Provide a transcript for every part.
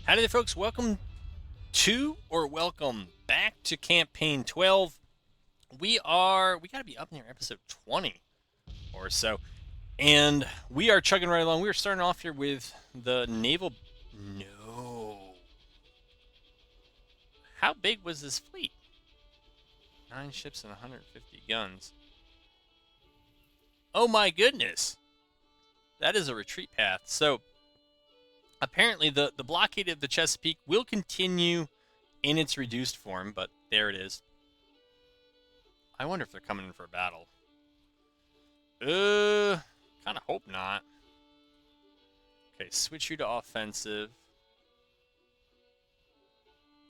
Howdy there, folks. Welcome back to Campaign 12. We got to be up near episode 20 or so. And we are chugging right along. We are starting off here with the naval. No. How big was this fleet? 9 ships and 150 guns. Oh my goodness. That is a retreat path. So, apparently the blockade of the Chesapeake will continue in its reduced form, but there it is. I wonder if they're coming in for a battle. Kind of hope not. Okay, switch you to offensive.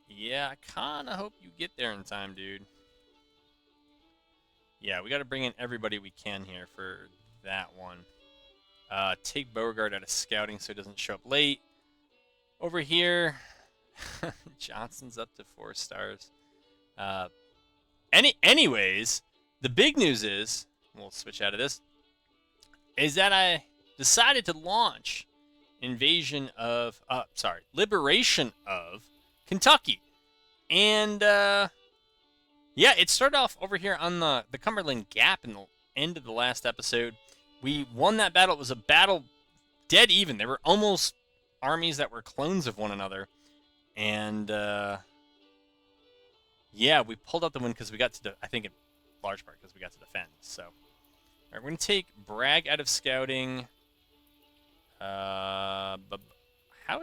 Yeah, I kind of hope you get there in time, dude. Yeah, we got to bring in everybody we can here for that one. Take Beauregard out of scouting so he doesn't show up late. Over here, Johnson's up to 4 stars. Anyways, the big news is, we'll switch out of this, is that I decided to launch Liberation of Kentucky. And, yeah, it started off over here on the Cumberland Gap in the end of the last episode. We won that battle. It was a battle dead even. There were almost armies that were clones of one another. And, yeah, we pulled out the win because we got to, I think in large part because we got to defend. So, all right, we're going to take Bragg out of scouting. How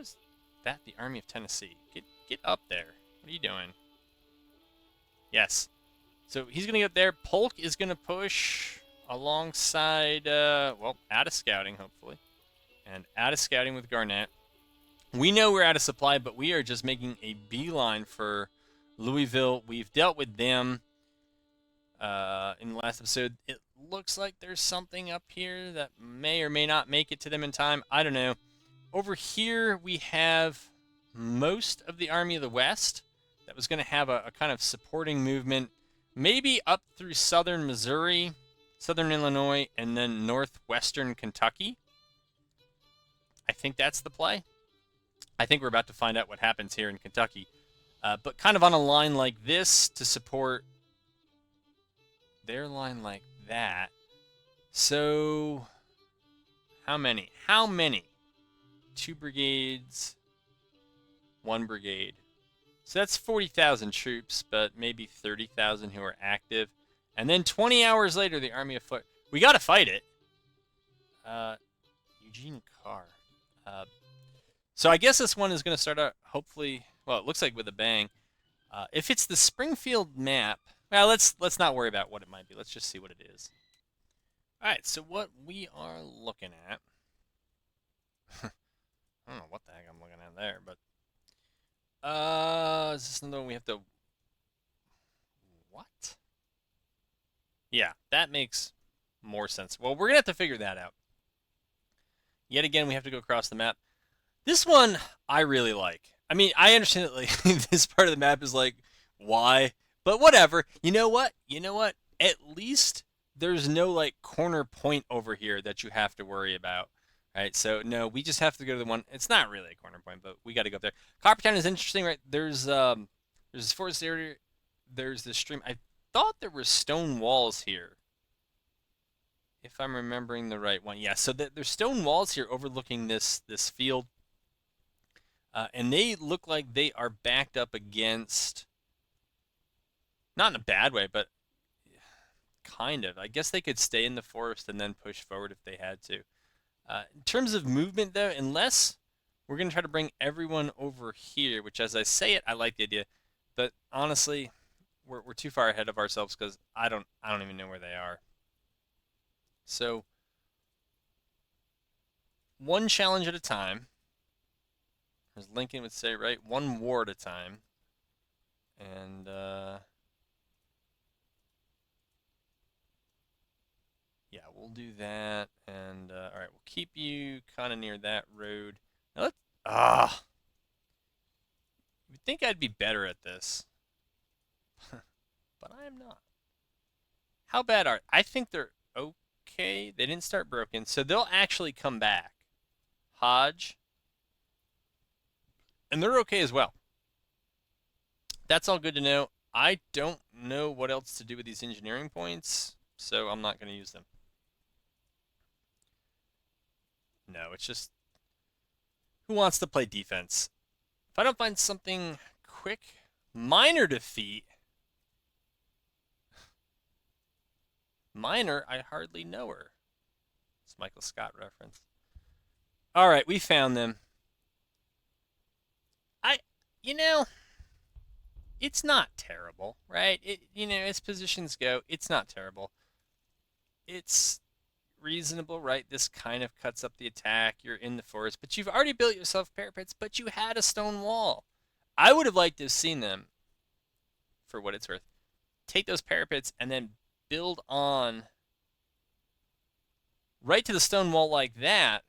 is that the Army of Tennessee? Get up there. What are you doing? Yes. So he's going to get there. Polk is going to push alongside, out of scouting, hopefully. And out of scouting with Garnett. We know we're out of supply, but we are just making a beeline for Louisville. We've dealt with them in the last episode. It looks like there's something up here that may or may not make it to them in time. I don't know. Over here, we have most of the Army of the West that was going to have a kind of supporting movement, maybe up through southern Missouri, southern Illinois, and then northwestern Kentucky. I think that's the play. I think we're about to find out what happens here in Kentucky. But kind of on a line like this to support their line like that. So, how many? 2 brigades, 1 brigade. So that's 40,000 troops, but maybe 30,000 who are active. And then 20 hours later, the Army of Foot. We got to fight it. Eugene Carr. So I guess this one is going to start out, hopefully, well, it looks like with a bang. If it's the Springfield map, well, let's not worry about what it might be. Let's just see what it is. All right, so what we are looking at, I don't know what the heck I'm looking at there, but is this another one we have to, what? Yeah, that makes more sense. Well, we're going to have to figure that out. Yet again, we have to go across the map. This one, I really like. I mean, I understand that like, this part of the map is like, why? But whatever. You know what? At least there's no like corner point over here that you have to worry about. Right? So, no, we just have to go to the one. It's not really a corner point, but we got to go up there. Coppertown is interesting, right? There's this forest area. There's this stream. I thought there were stone walls here. If I'm remembering the right one. Yeah, so there's stone walls here overlooking this field. And they look like they are backed up against, not in a bad way, but kind of. I guess they could stay in the forest and then push forward if they had to. In terms of movement, though, unless we're going to try to bring everyone over here, which as I say it, I like the idea. But honestly, we're too far ahead of ourselves because I don't even know where they are. So, one challenge at a time. As Lincoln would say, right? One war at a time. And, yeah, we'll do that. And, all right, we'll keep you kind of near that road. Now you'd think I'd be better at this. But I am not. How bad are, I think they're okay. They didn't start broken, so they'll actually come back. Hodge. And they're okay as well. That's all good to know. I don't know what else to do with these engineering points, so I'm not going to use them. No, it's just who wants to play defense? If I don't find something quick, minor defeat. Minor, I hardly know her. It's Michael Scott reference. All right, we found them. I, you know, it's not terrible, right? As positions go, it's not terrible. It's reasonable, right? This kind of cuts up the attack. You're in the forest, but you've already built yourself parapets, but you had a stone wall. I would have liked to have seen them, for what it's worth, take those parapets and then build on right to the stone wall like that,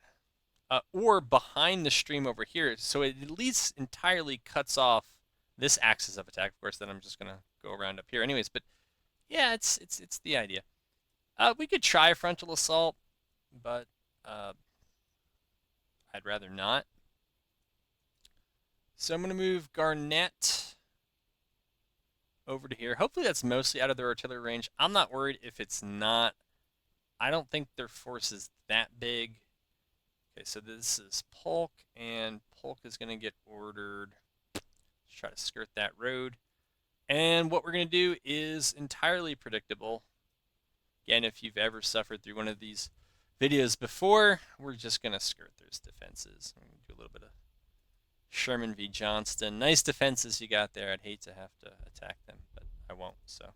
or behind the stream over here, so it at least entirely cuts off this axis of attack. Of course, then I'm just gonna go around up here, anyways. But yeah, it's the idea. We could try a frontal assault, but I'd rather not. So I'm gonna move Garnett over to here. Hopefully that's mostly out of their artillery range. I'm not worried if it's not. I don't think their force is that big. Okay, so this is Polk, and Polk is going to get ordered. Let's try to skirt that road. And what we're going to do is entirely predictable. Again, if you've ever suffered through one of these videos before, we're just going to skirt those defenses. I'm going to do a little bit of Sherman v. Johnston. Nice defenses you got there. I'd hate to have to attack them, but I won't, so.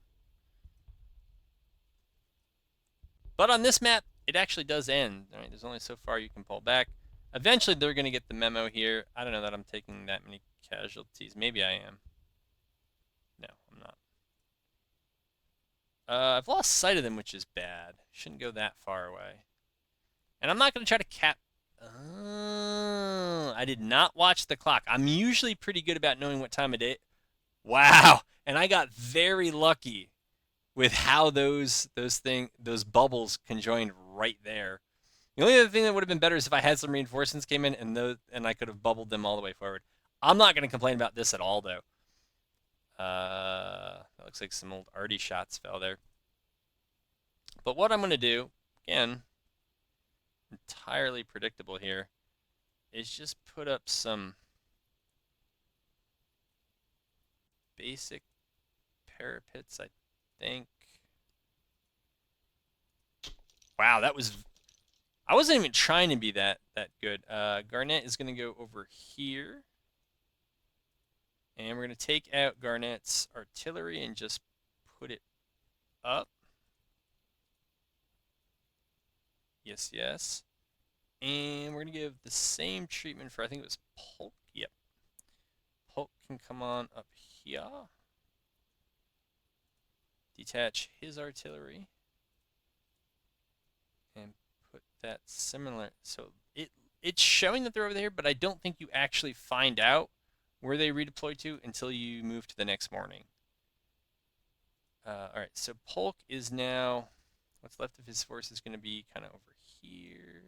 But on this map, it actually does end. All right, there's only so far you can pull back. Eventually, they're going to get the memo here. I don't know that I'm taking that many casualties. Maybe I am. No, I'm not. I've lost sight of them, which is bad. Shouldn't go that far away. And I'm not going to try to cap... I did not watch the clock. I'm usually pretty good about knowing what time of day... Wow! And I got very lucky with how those bubbles conjoined right there. The only other thing that would have been better is if I had some reinforcements came in and I could have bubbled them all the way forward. I'm not going to complain about this at all, though. That looks like some old arty shots fell there. But what I'm going to do, again, entirely predictable here, is just put up some basic parapets, I think. Wow, that was... I wasn't even trying to be that good. Garnett is going to go over here. And we're going to take out Garnett's artillery and just put it up. Yes, yes. And we're going to give the same treatment for, I think it was Polk. Yep. Polk can come on up here. Detach his artillery. And put that similar. So it's showing that they're over there, but I don't think you actually find out where they redeploy to until you move to the next morning. All right, so Polk is now, what's left of his force is going to be kind of over here.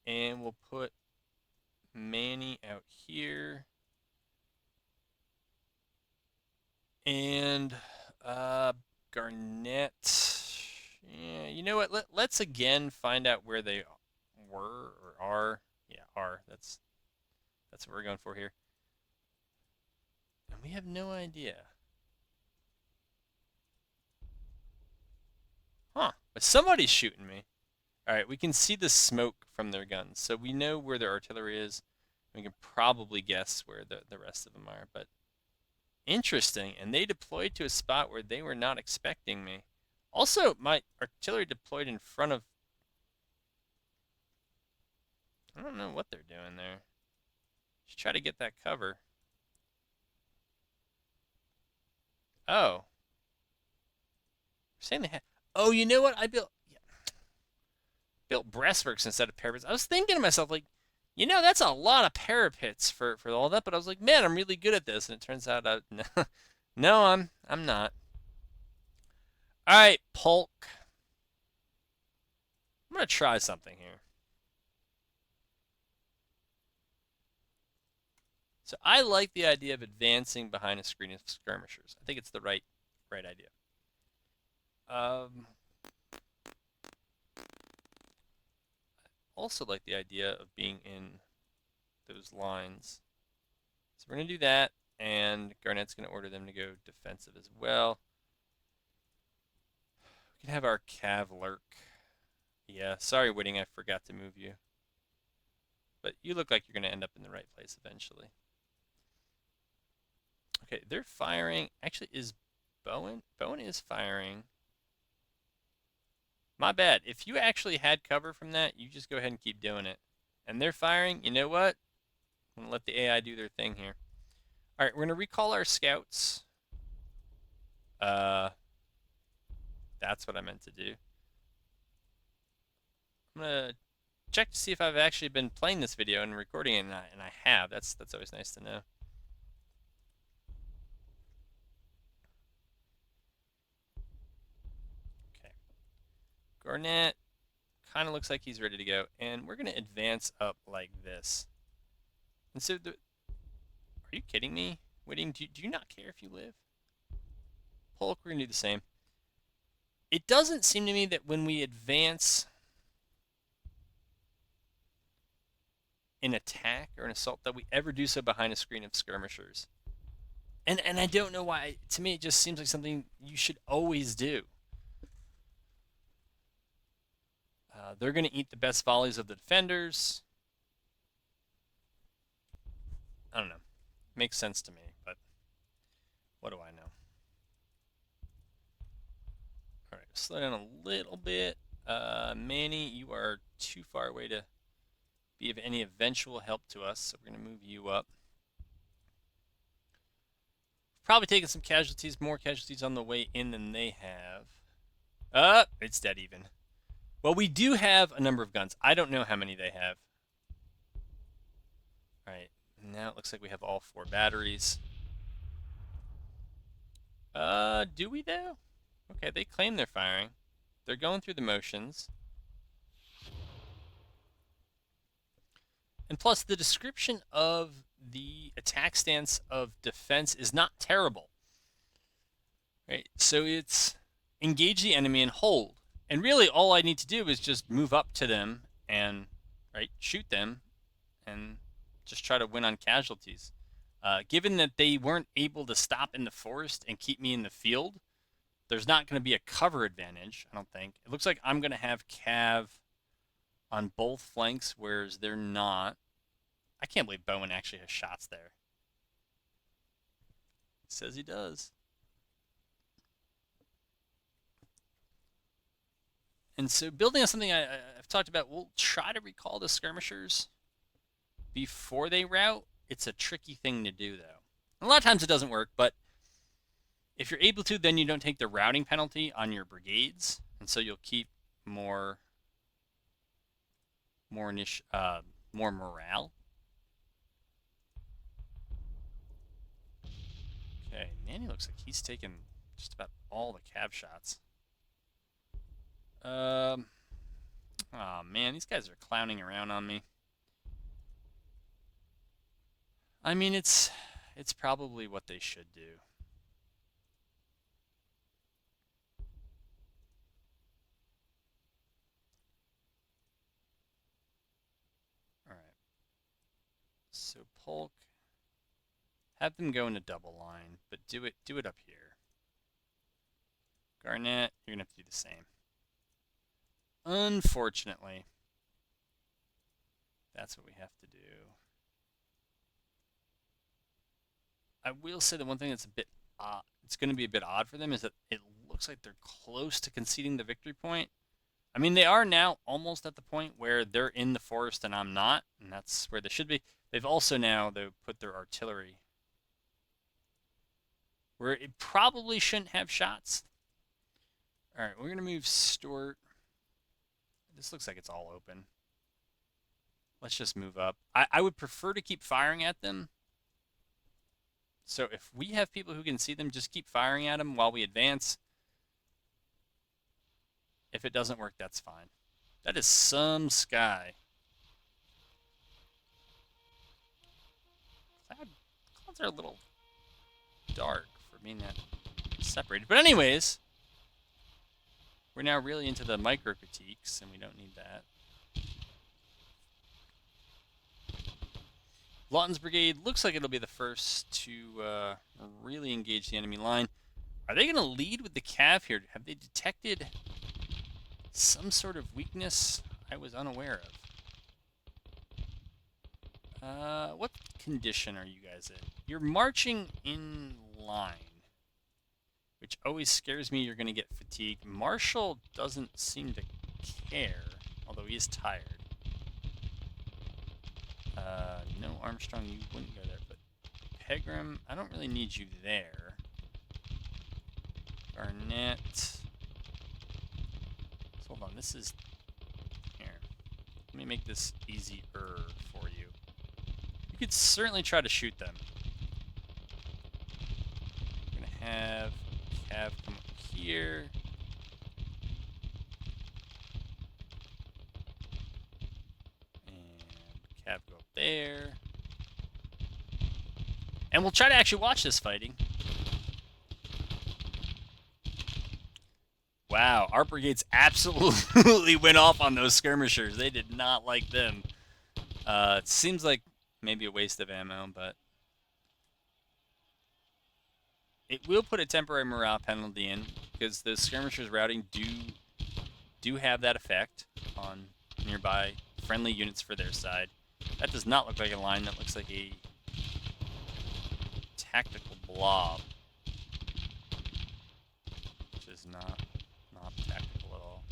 And we'll put Manny out here. And Garnett, yeah, you know what? Let's again find out where they were or are. Yeah, are. That's what we're going for here. And we have no idea. Huh. But somebody's shooting me. Alright, we can see the smoke from their guns. So we know where their artillery is. We can probably guess where the rest of them are. But interesting. And they deployed to a spot where they were not expecting me. Also, my artillery deployed in front of... I don't know what they're doing there. Just try to get that cover. Oh. You're saying they had... Oh, you know what? I built breastworks instead of parapets. I was thinking to myself, like, you know, that's a lot of parapets for all that. But I was like, man, I'm really good at this. And it turns out, no, I'm not. All right, Polk. I'm gonna try something here. So I like the idea of advancing behind a screen of skirmishers. I think it's the right idea. Also like the idea of being in those lines. So we're going to do that, and Garnett's going to order them to go defensive as well. We can have our Cav lurk. Yeah, sorry, Whitting, I forgot to move you. But you look like you're going to end up in the right place eventually. Okay, they're firing. Actually, is Bowen? Bowen is firing. My bad. If you actually had cover from that, you just go ahead and keep doing it. And they're firing. You know what? I'm going to let the AI do their thing here. All right, we're going to recall our scouts. That's what I meant to do. I'm going to check to see if I've actually been playing this video and recording it, and I have. That's always nice to know. Okay. Garnett kind of looks like he's ready to go, and we're going to advance up like this. And so, are you kidding me? Whitting, do you not care if you live? Polk, we're going to do the same. It doesn't seem to me that when we advance an attack or an assault that we ever do so behind a screen of skirmishers. And I don't know why. To me, it just seems like something you should always do. They're going to eat the best volleys of the defenders. I don't know. Makes sense to me, but what do I know? All right, slow down a little bit. Manny, you are too far away to be of any eventual help to us, so we're going to move you up. Probably taking some casualties, more casualties on the way in than they have. It's dead even. Well, we do have a number of guns. I don't know how many they have. All right, now it looks like we have all 4 batteries. Do we though? Okay, they claim they're firing. They're going through the motions. And plus, the description of the attack stance of defense is not terrible. Right? So it's engage the enemy and hold. And really, all I need to do is just move up to them and shoot them and just try to win on casualties. Given that they weren't able to stop in the forest and keep me in the field, there's not going to be a cover advantage, I don't think. It looks like I'm going to have Cav on both flanks, whereas they're not. I can't believe Bowen actually has shots there. He says he does. And so building on something I've talked about, we'll try to recall the skirmishers before they rout. It's a tricky thing to do, though. And a lot of times it doesn't work, but if you're able to, then you don't take the routing penalty on your brigades, and so you'll keep more morale. Okay, Manny looks like he's taken just about all the cav shots. Oh man, these guys are clowning around on me. I mean, it's probably what they should do. All right. So Polk, have them go in a double line, but do it up here. Garnett, you're gonna have to do the same. Unfortunately, that's what we have to do. I will say the one thing that's a bit it's going to be a bit odd for them is that it looks like they're close to conceding the victory point. I mean, they are now almost at the point where they're in the forest and I'm not, and that's where they should be. They've also now, though, put their artillery where it probably shouldn't have shots. All right, we're going to move Stuart. This looks like it's all open. Let's just move up. I would prefer to keep firing at them. So if we have people who can see them, just keep firing at them while we advance. If it doesn't work, that's fine. That is some sky. Cloud they're a little dark for being that separated. But anyways, we're now really into the micro critiques, and we don't need that. Lawton's brigade looks like it'll be the first to really engage the enemy line. Are they going to lead with the cav here? Have they detected some sort of weakness I was unaware of? What condition are you guys in? You're marching in line, which always scares me. You're going to get fatigued. Marshall doesn't seem to care, although he is tired. No, Armstrong, you wouldn't go there, but Pegram, I don't really need you there. Garnett. So hold on, this is... Here. Let me make this easier for you. You could certainly try to shoot them. We're going to have Cav come up here. Cav go up there. And we'll try to actually watch this fighting. Wow, our brigades absolutely went off on those skirmishers. They did not like them. It seems like maybe a waste of ammo, but it will put a temporary morale penalty in, because the skirmishers routing do have that effect on nearby friendly units for their side. That does not look like a line. That looks like a tactical blob, which is not tactical at all.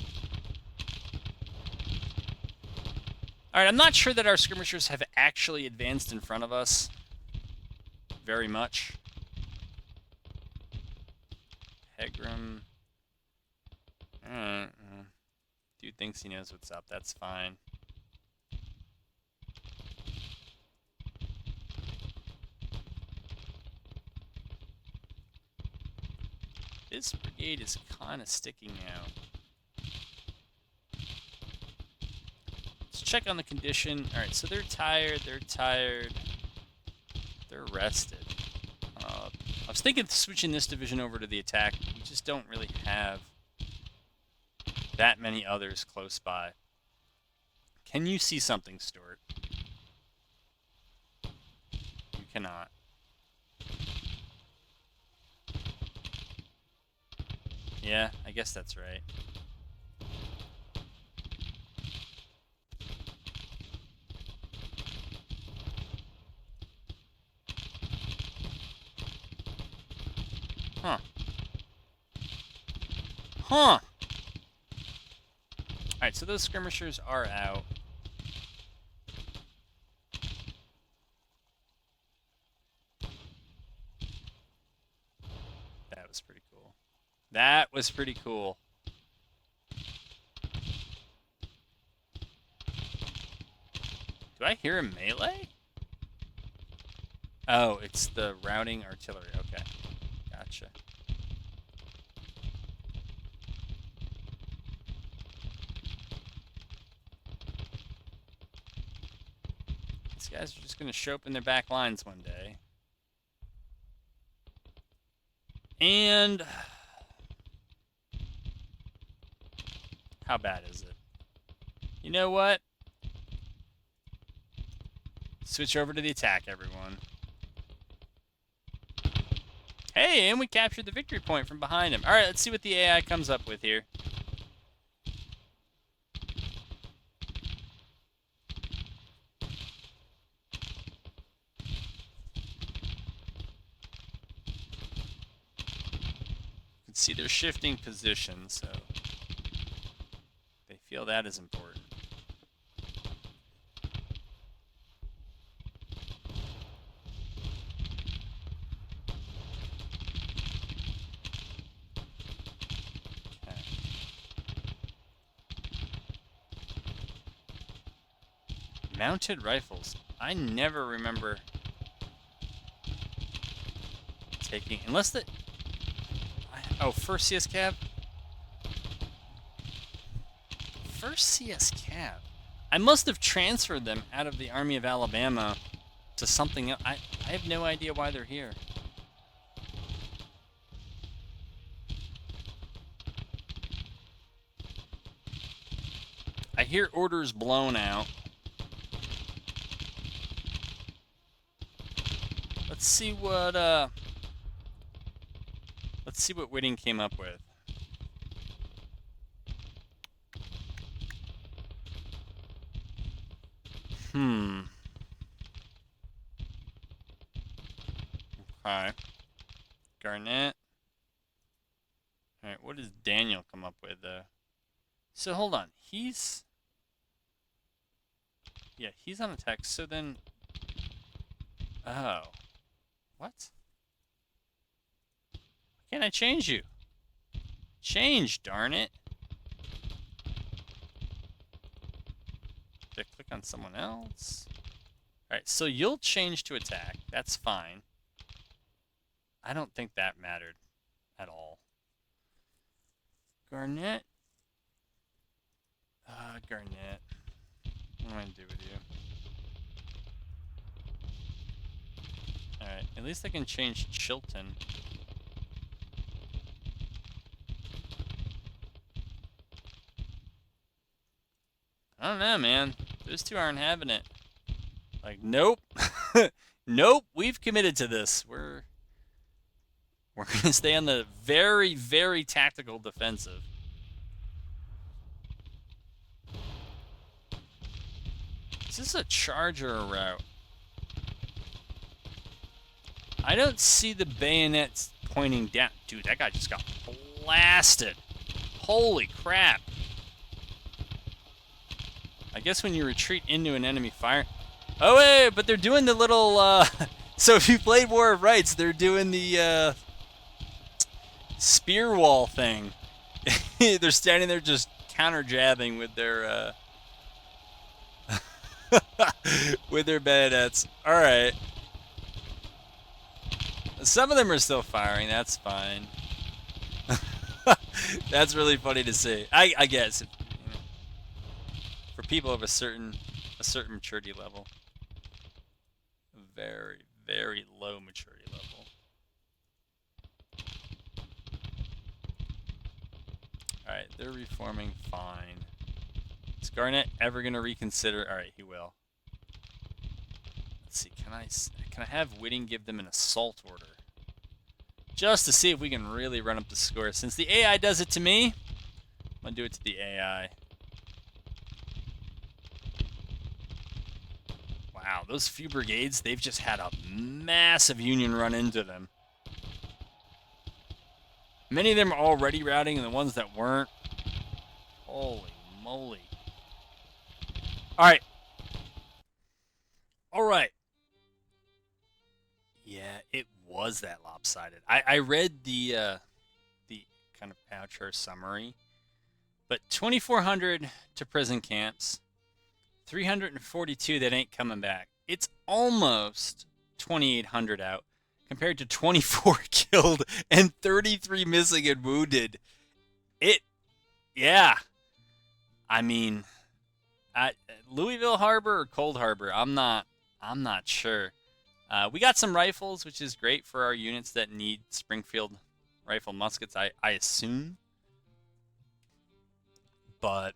All right, I'm not sure that our skirmishers have actually advanced in front of us very much. Pegram. Dude thinks he knows what's up. That's fine. This brigade is kind of sticking out. Let's check on the condition. Alright, so they're tired, they're rested. I was thinking of switching this division over to the attack. We just don't really have that many others close by. Can you see something, Stuart? You cannot. Yeah, I guess that's right. Huh. Alright, so those skirmishers are out. That was pretty cool. That was pretty cool. Do I hear a melee? Oh, it's the routing artillery. Okay. Gotcha. These guys are just going to show up in their back lines one day. And how bad is it? You know what? Switch over to the attack, everyone. Hey, and we captured the victory point from behind him. Alright, let's see what the AI comes up with here. You can see they're shifting positions, so they feel that is important. Mounted rifles. I never remember taking, unless the, oh, first CS cab? First CS cab. I must have transferred them out of the Army of Alabama to something else. I have no idea why they're here. I hear orders blown out. Let's see what Whitting came up with. Okay. Garnett. Alright, what does Daniel come up with? So hold on. He's on attack. So then... Oh. What? Why can't I change you? Change, darn it. Did I click on someone else? Alright, so you'll change to attack. That's fine. I don't think that mattered at all. Garnett. Garnett. What am I going to do with you? Alright, at least I can change Chilton. I don't know, man. Those two aren't having it. Like, nope. Nope, we've committed to this. We're going to stay on the very, very tactical defensive. Is this a charge or a rout? I don't see the bayonets pointing down. Dude, that guy just got blasted. Holy crap. I guess when you retreat into an enemy fire... Oh, wait, but they're doing the little... So if you played War of Rights, they're doing the spear wall thing. They're standing there just counter-jabbing with their... with their bayonets. Alright. Some of them are still firing. That's fine. That's really funny to see. I guess. You know, for people of a certain maturity level. Very, very low maturity level. Alright, they're reforming fine. Is Garnett ever going to reconsider? Alright, he will. Let's see, can I have Whitting give them an assault order? Just to see if we can really run up the score. Since the AI does it to me, I'm going to do it to the AI. Wow, those few brigades, they've just had a massive Union run into them. Many of them are already routing, and the ones that weren't, holy moly. Alright. Alright. Yeah, it was that lopsided. I read the kind of outro summary, but 2,400 to prison camps, 342 that ain't coming back. It's almost 2,800 out compared to 24 killed and 33 missing and wounded. Yeah. I mean, Louisville Harbor or Cold Harbor, I'm not sure. We got some rifles, which is great for our units that need Springfield rifle muskets, I assume. But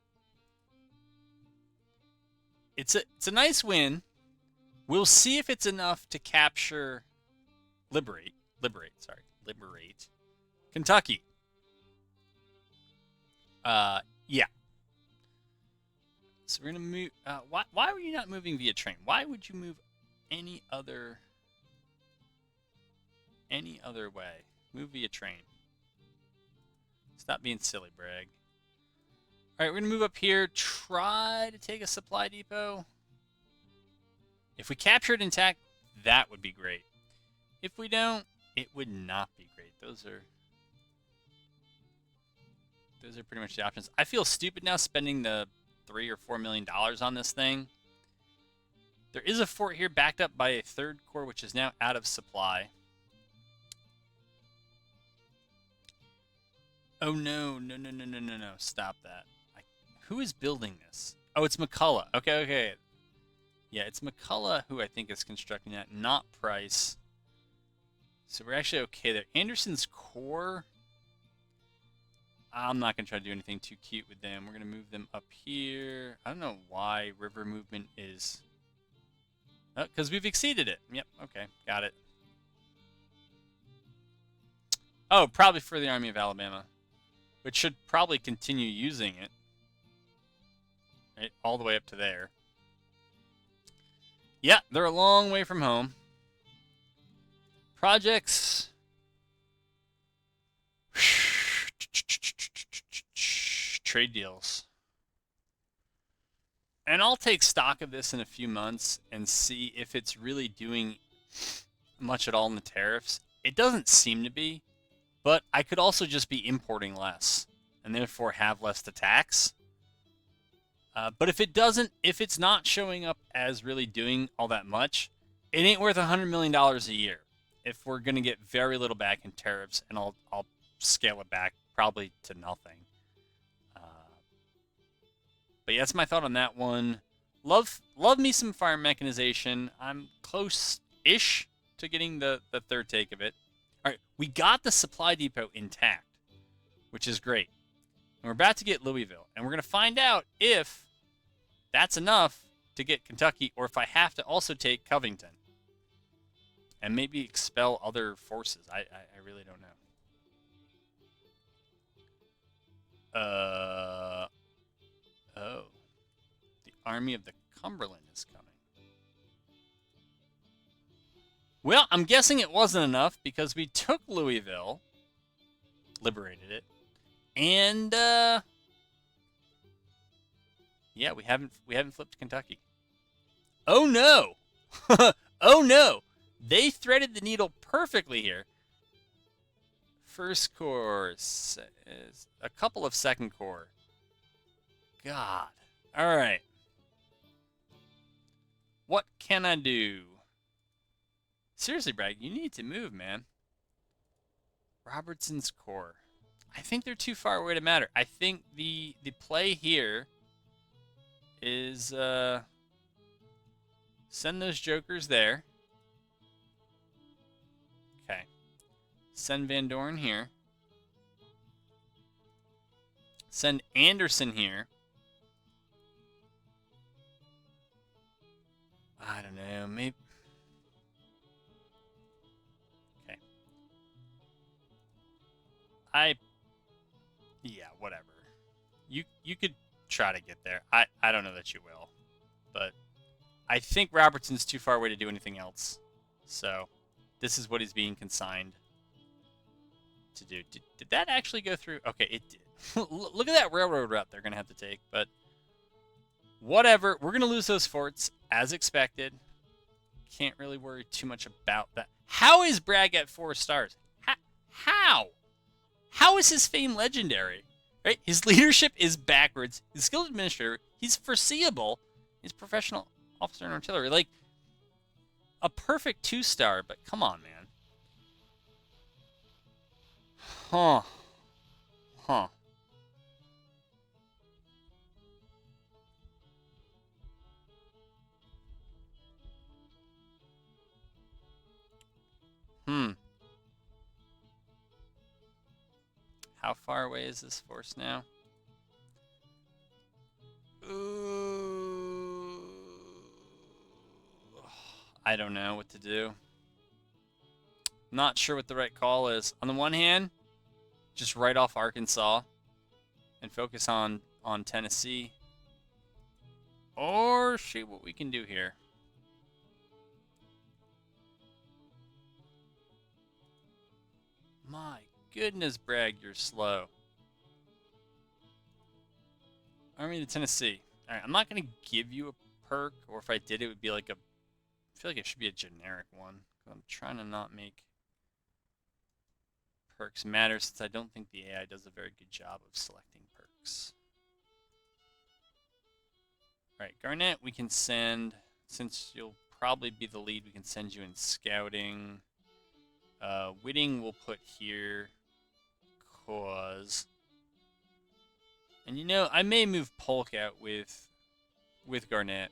it's a nice win. We'll see if it's enough to capture liberate Kentucky. Yeah. So we're gonna move. Why were you not moving via train? Why would you move any other way? Move via train. Stop being silly, Bragg. All right, we're gonna move up here. Try to take a supply depot. If we capture it intact, that would be great. If we don't, it would not be great. Those are pretty much the options. I feel stupid now spending the $3 or $4 million on this thing. There is a fort here backed up by a third corps, which is now out of supply. Oh no! Stop that! Who is building this? Oh, it's McCullough. Okay. Yeah, it's McCullough who I think is constructing that, not Price. So we're actually okay there. Anderson's core, I'm not going to try to do anything too cute with them. We're going to move them up here. I don't know why river movement is... Oh, because we've exceeded it. Yep, okay, got it. Oh, probably for the Army of Alabama, which should probably continue using it. Right, all the way up to there. Yeah, they're a long way from home. Projects. Trade deals. And I'll take stock of this in a few months and see if it's really doing much at all in the tariffs. It doesn't seem to be, but I could also just be importing less and therefore have less to tax. But if it doesn't, if it's not showing up as really doing all that much, it ain't worth $100 million a year. If we're going to get very little back in tariffs, and I'll scale it back probably to nothing. But yeah, that's my thought on that one. Love me some fire mechanization. I'm close-ish to getting the third take of it. All right, we got the supply depot intact, which is great. And we're about to get Louisville, and we're going to find out if that's enough to get Kentucky, or if I have to also take Covington and maybe expel other forces. I really don't know. Oh, the Army of the Cumberland is coming. Well, I'm guessing it wasn't enough because we took Louisville, liberated it, and yeah, we haven't flipped Kentucky. Oh no! Oh no! They threaded the needle perfectly here. First corps is a couple of second corps. God. All right. What can I do? Seriously, Bragg, you need to move, man. Robertson's corps. I think they're too far away to matter. I think the play here is send those jokers there. Okay. Send Van Dorn here. Send Anderson here. I don't know, maybe. Okay. Yeah, whatever. You could try to get there. I don't know that you will, but I think Robertson's too far away to do anything else. So, this is what he's being consigned to do. Did that actually go through? Okay, it did. Look at that railroad route they're going to have to take, but whatever. We're going to lose those forts, as expected. Can't really worry too much about that. How is Bragg at 4 stars? How? How is his fame legendary? Right? His leadership is backwards. He's skilled administrator. He's foreseeable. He's professional officer in artillery. Like, a perfect 2-star, but come on, man. Huh. Huh. How far away is this force now? Ooh. I don't know what to do. Not sure what the right call is. On the one hand, just write off Arkansas and focus on Tennessee. Or see what we can do here. My goodness, Bragg, you're slow. Army of Tennessee. All right, I'm not going to give you a perk, or if I did, it would be like a... I feel like it should be a generic one. I'm trying to not make perks matter, since I don't think the AI does a very good job of selecting perks. All right, Garnett, we can send, since you'll probably be the lead, we can send you in scouting. Whitting we'll put here, cause... And you know, I may move Polk out with Garnett.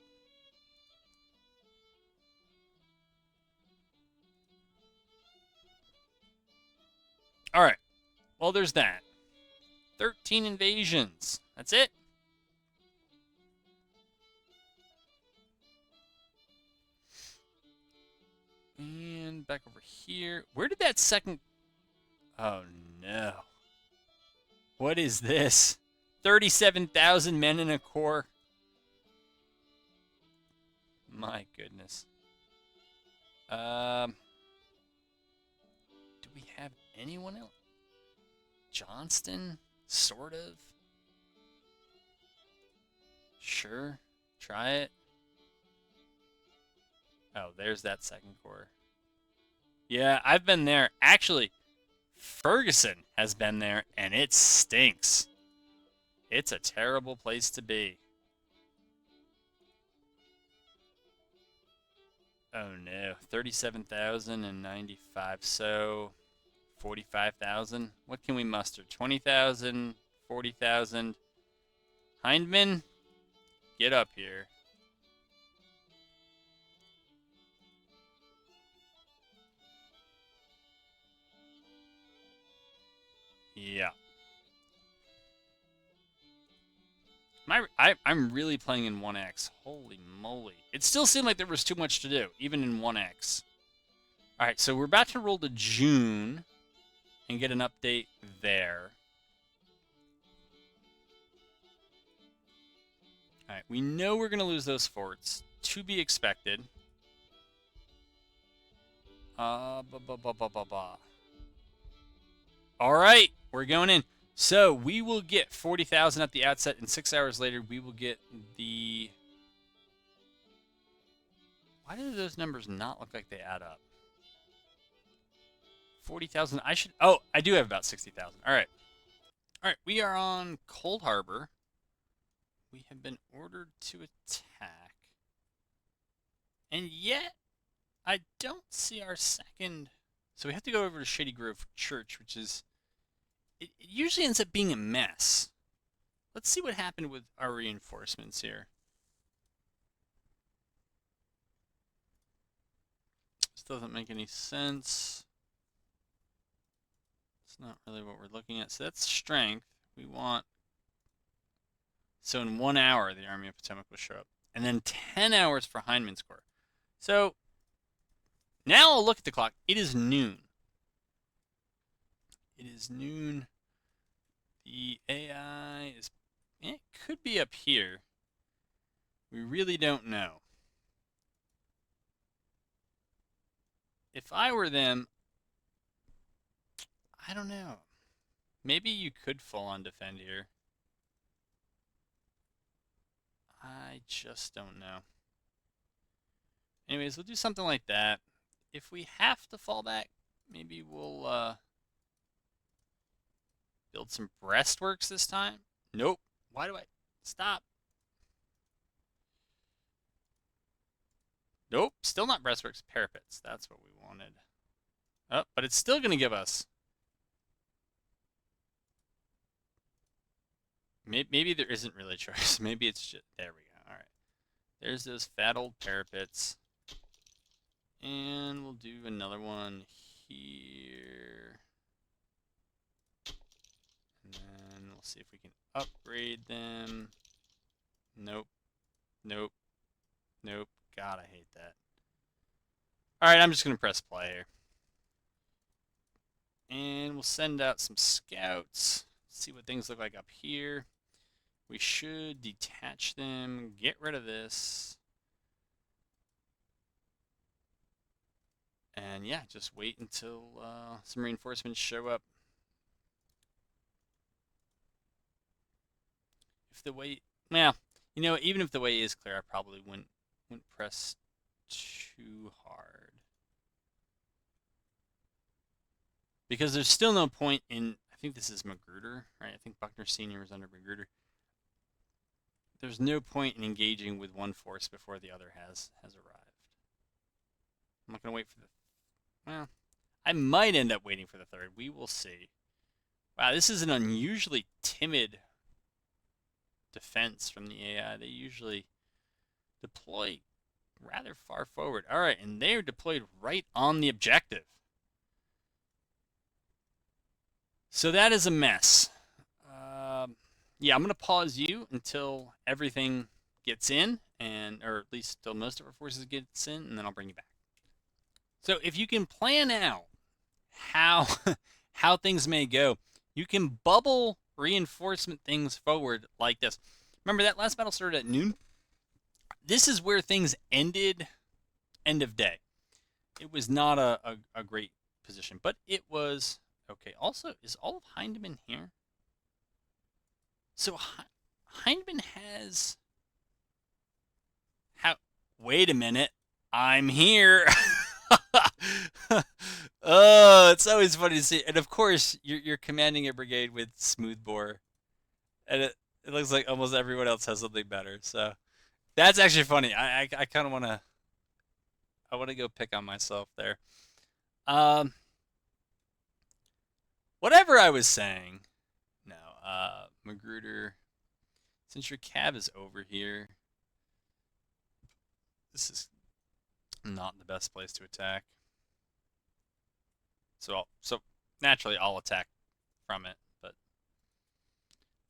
well, there's that. 13 invasions. That's it. And back over here. Where did that second... Oh, no. What is this? 37,000 men in a corps. My goodness. Do we have anyone else? Johnston? Sort of. Sure. Try it. Oh, there's that second corps. Yeah, I've been there. Actually, Ferguson has been there, and it stinks. It's a terrible place to be. Oh no, 37,095. So 45,000. What can we muster? 20,000, 40,000. Hindman, get up here. Yeah. I'm really playing in 1x. Holy moly. It still seemed like there was too much to do, even in 1x. Alright, so we're about to roll to June and get an update there. Alright, we know we're going to lose those forts. To be expected. Alright, we're going in. So we will get 40,000 at the outset, and 6 hours later we will get the... Why do those numbers not look like they add up? 40,000. I should... Oh, I do have about 60,000. Alright. Alright, we are on Cold Harbor. We have been ordered to attack. And yet, I don't see our second... So we have to go over to Shady Grove Church, which is... It usually ends up being a mess. Let's see what happened with our reinforcements here. This doesn't make any sense. It's not really what we're looking at. So that's strength. We want... So in 1 hour, the Army of Potomac will show up. And then 10 hours for Hindman's Corps. So now I'll look at the clock. It is noon. It is noon. The AI is... It could be up here. We really don't know. If I were them, I don't know. Maybe you could full on defend here. I just don't know. Anyways, we'll do something like that. If we have to fall back, maybe we'll build some breastworks this time. Nope. Why do I... Stop. Nope. Still not breastworks. Parapets. That's what we wanted. Oh, but it's still going to give us... Maybe there isn't really a choice. Maybe it's just... There we go. All right. There's those fat old parapets. And we'll do another one here. And then we'll see if we can upgrade them. Nope. Nope. Nope. God, I hate that. Alright, I'm just going to press play here. And we'll send out some scouts. See what things look like up here. We should detach them. Get rid of this. And yeah, just wait until some reinforcements show up. If the way, well, you know, even if the way is clear, I probably wouldn't press too hard. Because there's still no point in, I think this is Magruder, right? I think Buckner Sr. is under Magruder. There's no point in engaging with one force before the other has arrived. I'm not going to wait for the... Well, I might end up waiting for the third. We will see. Wow, this is an unusually timid defense from the AI. They usually deploy rather far forward. All right, and they are deployed right on the objective. So that is a mess. Yeah, I'm gonna pause you until everything gets in, or at least till most of our forces gets in, and then I'll bring you back. So if you can plan out how how things may go, you can bubble reinforcement things forward like this. Remember that last battle started at noon? This is where things ended, end of day. It was not a great position, but it was okay. Also, is all of Hindman here? So Hindman has how? Wait a minute, I'm here. Oh, it's always funny to see. And of course, you're commanding a brigade with smoothbore, and it looks like almost everyone else has something better. So that's actually funny. I kind of want to go pick on myself there. Um, whatever I was saying. No, Magruder. Since your cab is over here, this is not the best place to attack. So naturally I'll attack from it. But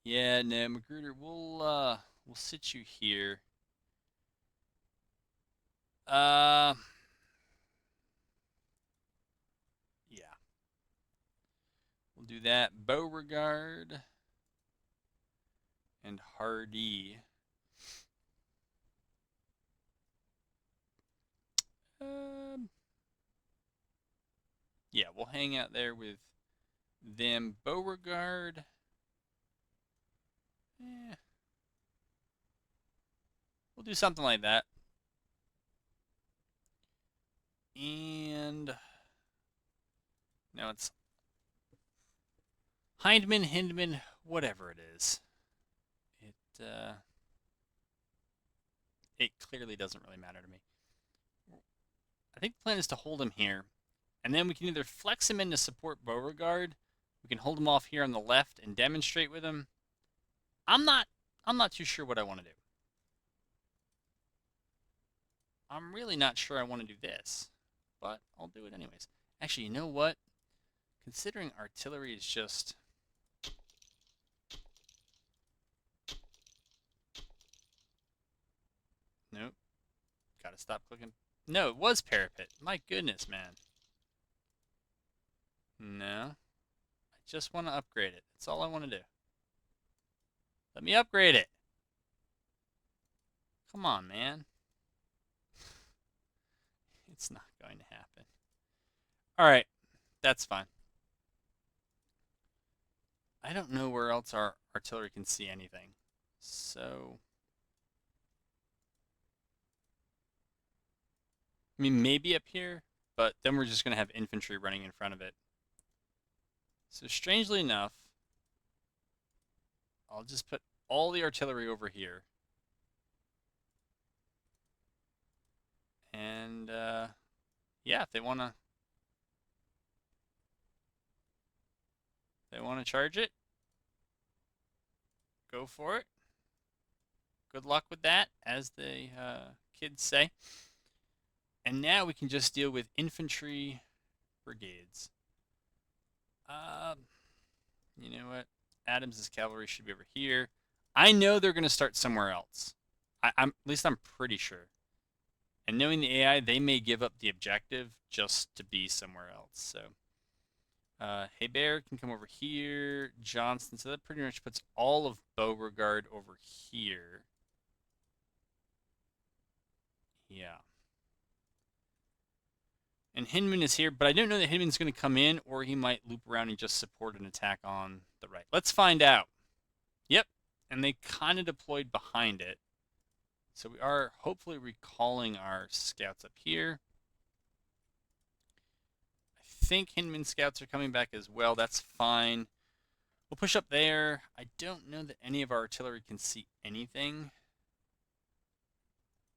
yeah, no, Magruder, we'll sit you here. Uh, yeah, we'll do that. Beauregard and Hardy. Um, yeah, we'll hang out there with them. Beauregard. Eh, we'll do something like that. And now it's Hindman, whatever it is. Uh, it clearly doesn't really matter to me. I think the plan is to hold him here, and then we can either flex him in to support Beauregard. We can hold him off here on the left and demonstrate with him. I'm not too sure what I want to do. I'm really not sure I want to do this, but I'll do it anyways. Actually, you know what? Considering artillery is just... Nope. Gotta stop clicking. No, it was parapet. My goodness, man. No. I just want to upgrade it. That's all I want to do. Let me upgrade it. Come on, man. It's not going to happen. All right. That's fine. I don't know where else our artillery can see anything. So... I mean, maybe up here, but then we're just going to have infantry running in front of it. So strangely enough, I'll just put all the artillery over here. And, yeah, if they want to charge it, go for it. Good luck with that, as the kids say. And now we can just deal with infantry brigades. You know what? Adams' cavalry should be over here. I know they're going to start somewhere else. At least I'm pretty sure. And knowing the AI, they may give up the objective just to be somewhere else. So, Hebert can come over here. Johnston. So that pretty much puts all of Beauregard over here. Yeah. And Hinman is here, but I don't know that Hinman's going to come in, or he might loop around and just support an attack on the right. Let's find out. Yep, and they kind of deployed behind it. So we are hopefully recalling our scouts up here. I think Hinman scouts are coming back as well. That's fine. We'll push up there. I don't know that any of our artillery can see anything.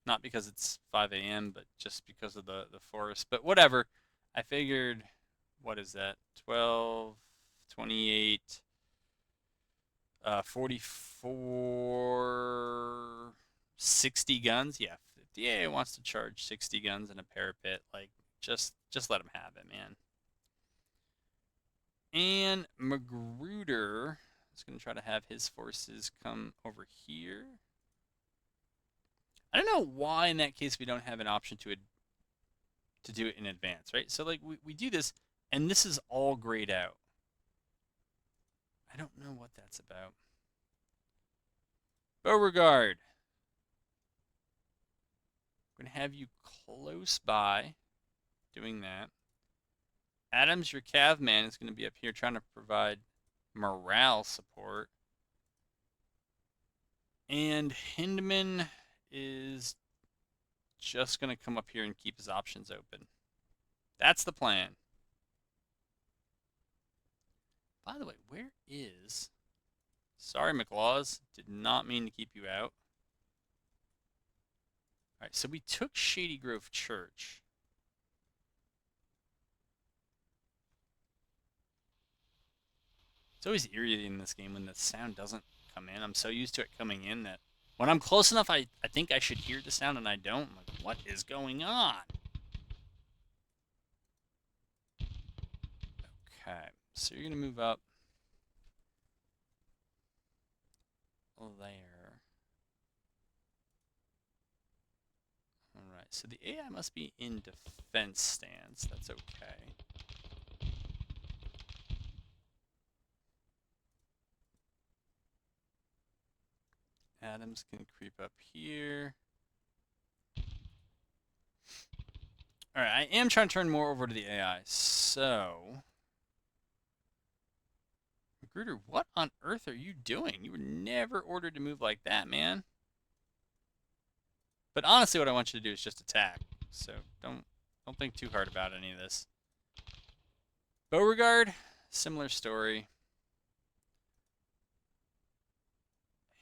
Not because it's 5 a.m., but just because of the forest. But whatever. I figured, what is that? 12, 28, 44, 60 guns. Yeah, if the AA wants to charge 60 guns in a parapet, like, just let them have it, man. And Magruder is going to try to have his forces come over here. I don't know why in that case we don't have an option to do it in advance, right? So like we do this, and this is all grayed out. I don't know what that's about. Beauregard. I'm going to have you close by doing that. Adams, your cav man, is going to be up here trying to provide morale support. And Hindman is just going to come up here and keep his options open. That's the plan. By the way, where is... Sorry, McLaws. Did not mean to keep you out. Alright, so we took Shady Grove Church. It's always irritating in this game when the sound doesn't come in. I'm so used to it coming in that when I'm close enough, I think I should hear the sound and I don't. I'm like, what is going on? Okay, so you're going to move up there. Alright, so the AI must be in defense stance. That's okay. Adams can creep up here. Alright, I am trying to turn more over to the AI, so... Magruder, what on earth are you doing? You were never ordered to move like that, man. But honestly, what I want you to do is just attack. So don't think too hard about any of this. Beauregard, similar story.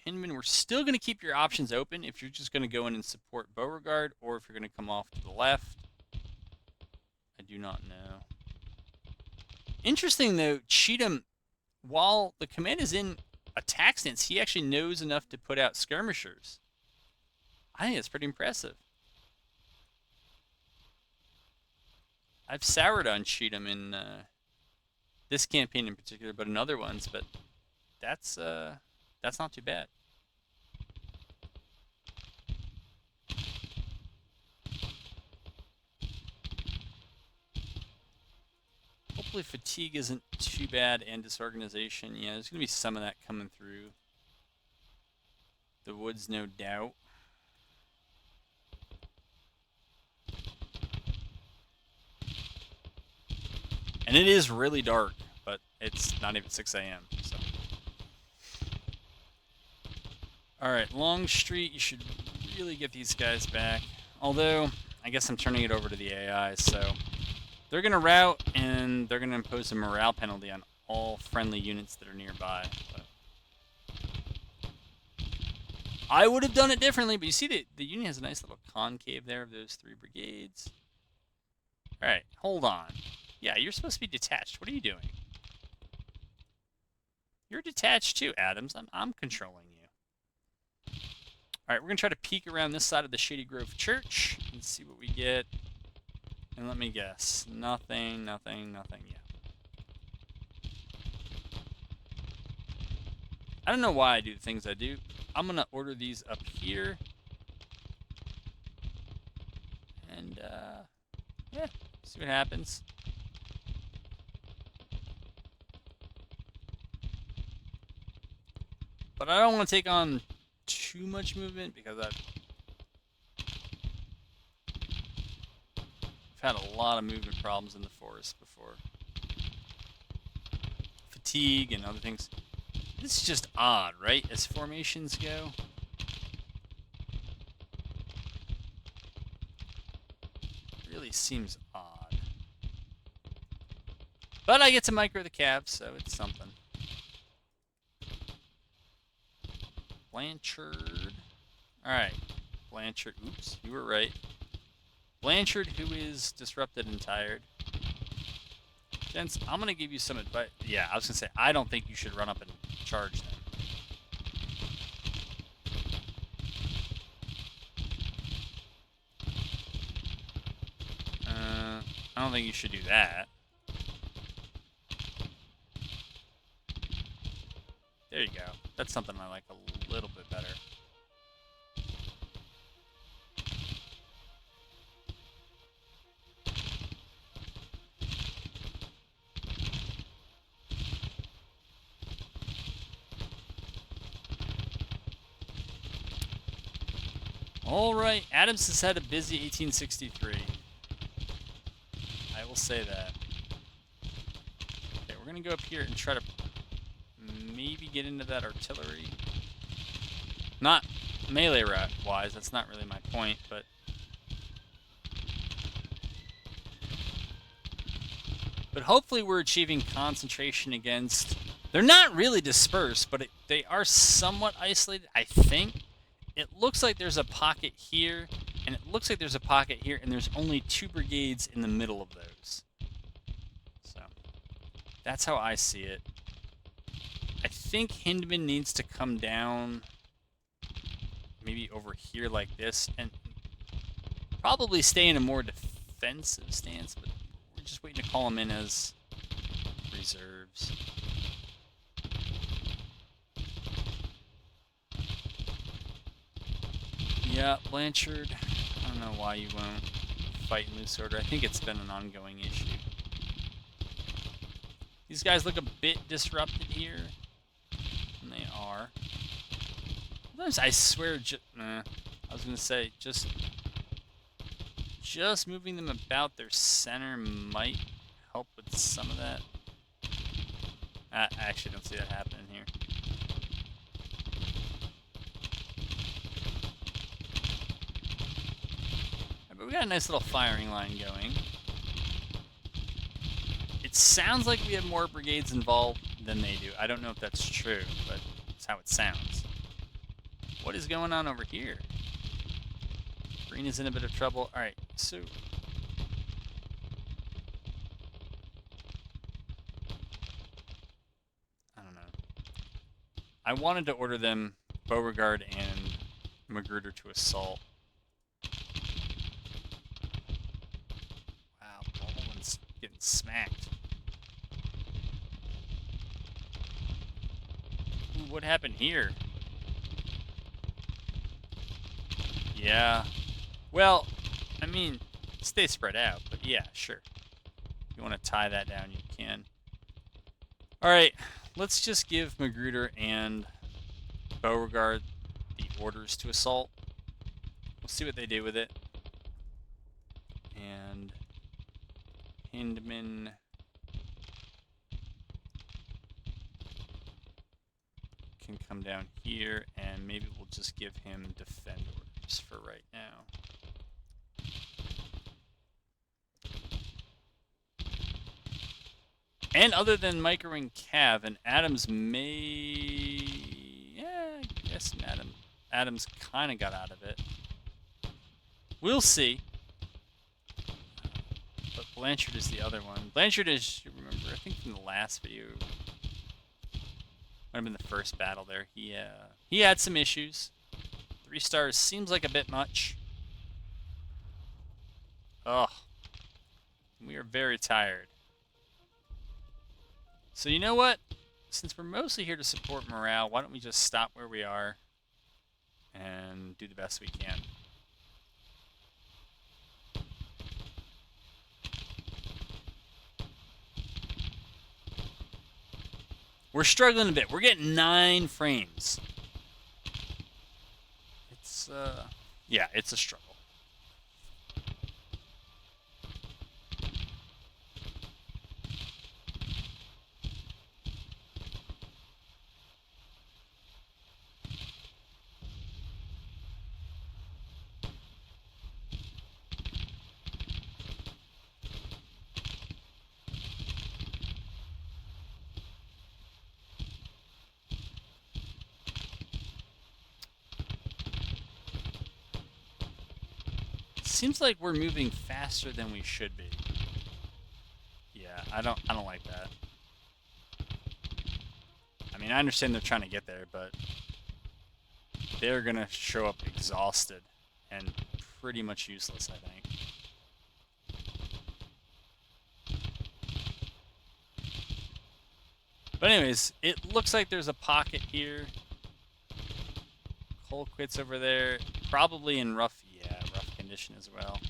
Hinman, we're still going to keep your options open if you're just going to go in and support Beauregard, or if you're going to come off to the left. I do not know. Interesting, though, Cheatham, while the command is in attack stance, he actually knows enough to put out skirmishers. I think that's pretty impressive. I've soured on Cheatham in this campaign in particular, but in other ones, but that's not too bad. Hopefully fatigue isn't too bad and disorganization. Yeah, there's going to be some of that coming through the woods, no doubt. And it is really dark, but it's not even 6 a.m. So. Alright, Longstreet, you should really get these guys back. Although, I guess I'm turning it over to the AI, so... They're going to route, and they're going to impose a morale penalty on all friendly units that are nearby. But I would have done it differently, but you see the Union has a nice little concave there of those 3 brigades. Alright, hold on. Yeah, you're supposed to be detached. What are you doing? You're detached too, Adams. I'm controlling you. Alright, we're going to try to peek around this side of the Shady Grove Church and see what we get. And let me guess. Nothing yet. I don't know why I do the things I do. I'm going to order these up here. And, yeah, see what happens. But I don't want to take on too much movement because I've had a lot of movement problems in the forest before. Fatigue and other things. This is just odd, right? As formations go. Really seems odd. But I get to micro the cav, so it's something. Blanchard. Alright. Blanchard. Oops, you were right. Blanchard, who is disrupted and tired. Gents, I'm going to give you some advice. Yeah, I was going to say, I don't think you should run up and charge them. I don't think you should do that. There you go. That's something I like a little bit better. All right, Adams has had a busy 1863. I will say that. Okay, we're going to go up here and try to maybe get into that artillery. Not melee-wise, that's not really my point, but... But hopefully we're achieving concentration against... They're not really dispersed, but they are somewhat isolated, I think. It looks like there's a pocket here, and it looks like there's a pocket here, and there's only 2 brigades in the middle of those. So, that's how I see it. I think Hindman needs to come down maybe over here like this, and probably stay in a more defensive stance, but we're just waiting to call him in as reserves. Yeah, Blanchard, I don't know why you won't fight in loose order. I think it's been an ongoing issue. These guys look a bit disrupted here. And they are. Sometimes I swear, I was going to say, just moving them about their center might help with some of that. I actually don't see that happening here. But we got a nice little firing line going. It sounds like we have more brigades involved than they do. I don't know if that's true, but it's how it sounds. What is going on over here? Green is in a bit of trouble. Alright, so... I don't know. I wanted to order them Beauregard and Magruder to assault. Getting smacked. Ooh, what happened here? Yeah. Well, I mean, stay spread out, but yeah, sure. If you want to tie that down, you can. Alright, let's just give Magruder and Beauregard the orders to assault. We'll see what they do with it. And... Hindman can come down here, and maybe we'll just give him defend orders for right now. And other than Micro and Cav, and Adams may... Yeah, I guess Adams kind of got out of it. We'll see. But Blanchard is the other one. Blanchard is, you remember, I think from the last video, might have been the first battle there. He had some issues. 3 stars seems like a bit much. Ugh. We are very tired. So you know what? Since we're mostly here to support morale, why don't we just stop where we are and do the best we can. We're struggling a bit. We're getting 9 frames. It's, yeah, it's a struggle. Seems like we're moving faster than we should be. Yeah, I don't like that. I mean, I understand they're trying to get there, but they're gonna show up exhausted and pretty much useless, I think. But anyways, it looks like there's a pocket here. Cole quits over there. Probably in rough condition as well.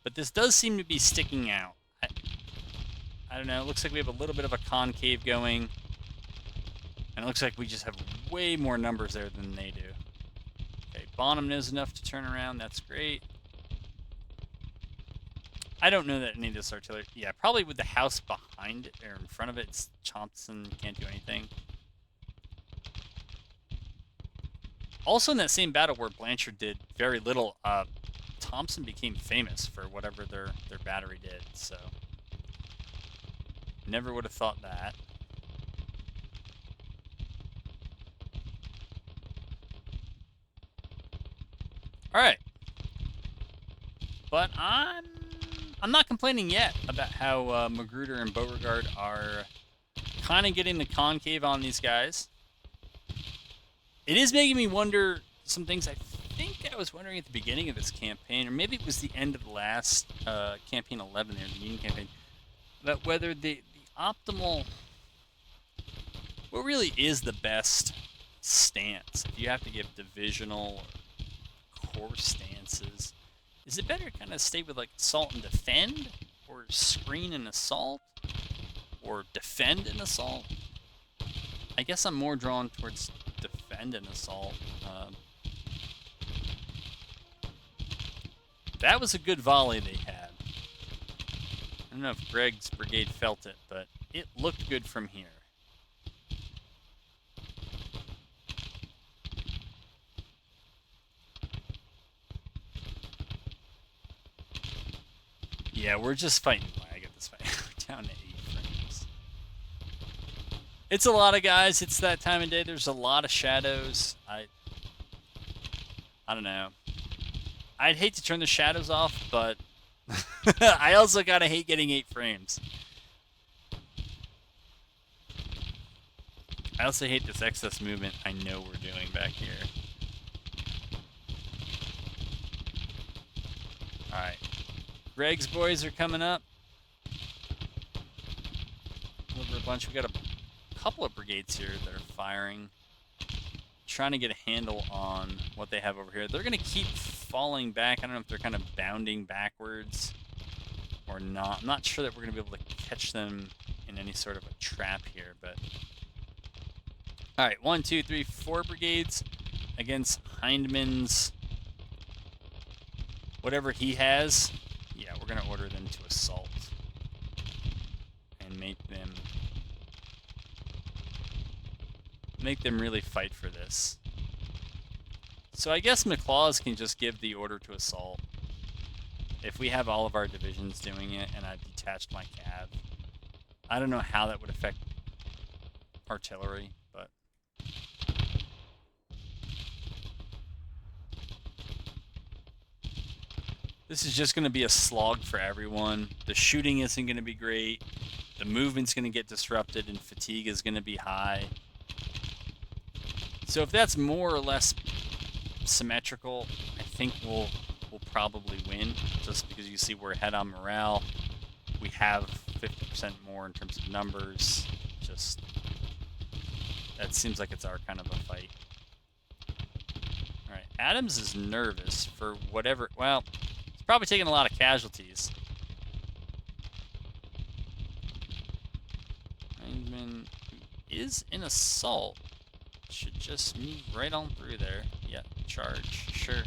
But this does seem to be sticking out. I don't know. It looks like we have a little bit of a concave going. And it looks like we just have way more numbers there than they do. Okay, Bonham knows enough to turn around. That's great. I don't know that any of this artillery... Yeah, probably with the house behind it, or in front of it, Thompson can't do anything. Also in that same battle where Blanchard did very little, Thompson became famous for whatever their battery did, so... Never would have thought that. Alright. But I'm not complaining yet about how Magruder and Beauregard are kind of getting the concave on these guys. It is making me wonder some things I think I was wondering at the beginning of this campaign, or maybe it was the end of the last campaign 11 there, the Union campaign, about whether the optimal, what really is the best stance. If you have to give divisional or corps stances, is it better to kind of stay with like assault and defend, or screen and assault, or defend and assault? I guess I'm more drawn towards defend and assault. That was a good volley they had. I don't know if Greg's brigade felt it, but it looked good from here. Yeah, we're just fighting lag at this fight. We're down to 8 frames. It's a lot of guys. It's that time of day. There's a lot of shadows. I don't know. I'd hate to turn the shadows off, but I also kind of hate getting 8 frames. I also hate this excess movement I know we're doing back here. Alright. Greg's boys are coming up. Over a bunch. We got a couple of brigades here that are firing. Trying to get a handle on what they have over here. They're going to keep falling back. I don't know if they're kind of bounding backwards or not. I'm not sure that we're going to be able to catch them in any sort of a trap here, but... Alright, 1, 2, 3, 4 brigades against Hindman's whatever he has. Yeah, we're going to order them to assault and make them really fight for this. So I guess McLaws can just give the order to assault if we have all of our divisions doing it and I've detached my cav. I don't know how that would affect artillery, but this is just going to be a slog for everyone. The shooting isn't going to be great. The movement's going to get disrupted and fatigue is going to be high. So if that's more or less symmetrical, I think we'll probably win, just because you see we're ahead on morale. We have 50% more in terms of numbers. Just, that seems like it's our kind of a fight. Alright, Adams is nervous for whatever, well, he's probably taking a lot of casualties. Hindman, who is in assault, should just move right on through there. Yeah, charge, sure.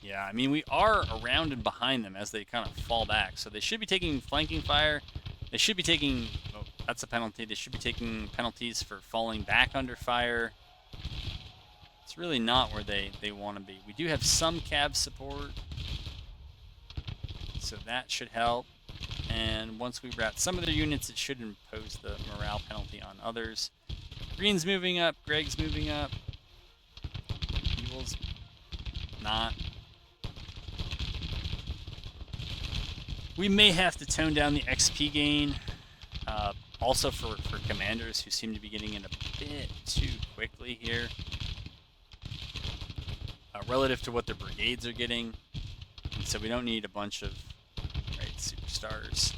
Yeah, I mean, we are around and behind them as they kind of fall back, so they should be taking flanking fire. They should be taking, oh, that's a penalty. They should be taking penalties for falling back under fire. It's really not where they want to be. We do have some cav support, so that should help. And once we wrap some of their units, it should impose the morale penalty on others. Green's moving up. Greg's moving up. Evil's not. We may have to tone down the XP gain. Also for commanders who seem to be getting it a bit too quickly here. Relative to what their brigades are getting. And so we don't need a bunch of superstars.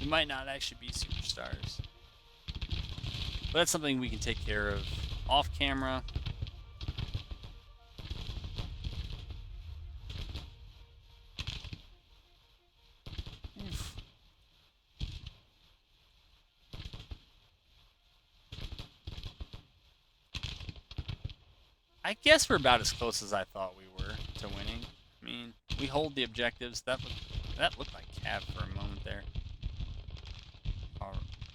We might not actually be superstars. But that's something we can take care of off camera. Oof. I guess we're about as close as I thought we were to winning. I mean, we hold the objectives. That looked like Cav for a moment there.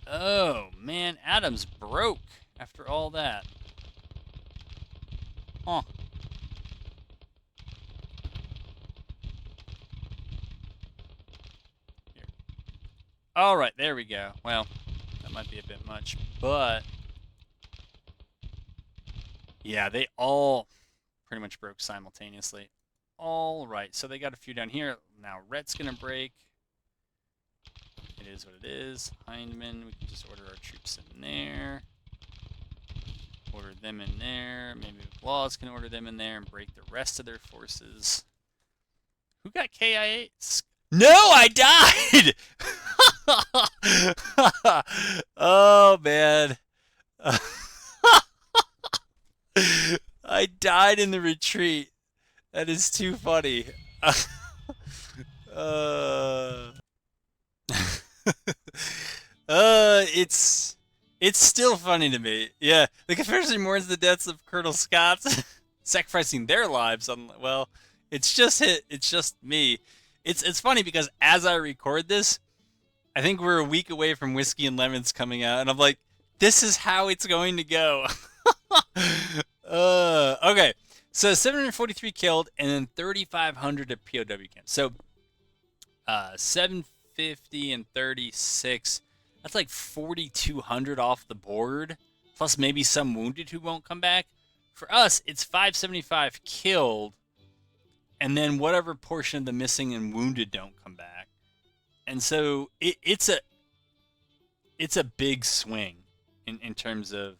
Oh, man, Adams broke after all that. Huh. Here. All right, there we go. Well, that might be a bit much, but yeah, they all pretty much broke simultaneously. All right, so they got a few down here. Now Rhett's gonna break. It is what it is. Hindman, we can just order our troops in there. Order them in there. Maybe Laws can order them in there and break the rest of their forces. Who got KIA? No, I died! Oh, man. I died in the retreat. That is too funny. It's still funny to me. Yeah, the Confederacy mourns the deaths of Colonel Scots, sacrificing their lives on. Well, it's just me. It's funny because as I record this, I think we're a week away from Whiskey and Lemons coming out, and I'm like, this is how it's going to go. Okay. So 743 killed, and then 3,500 at POW camp. So 750 and 36. That's like 4,200 off the board, plus maybe some wounded who won't come back. For us, it's 575 killed, and then whatever portion of the missing and wounded don't come back. And so it's a big swing in terms of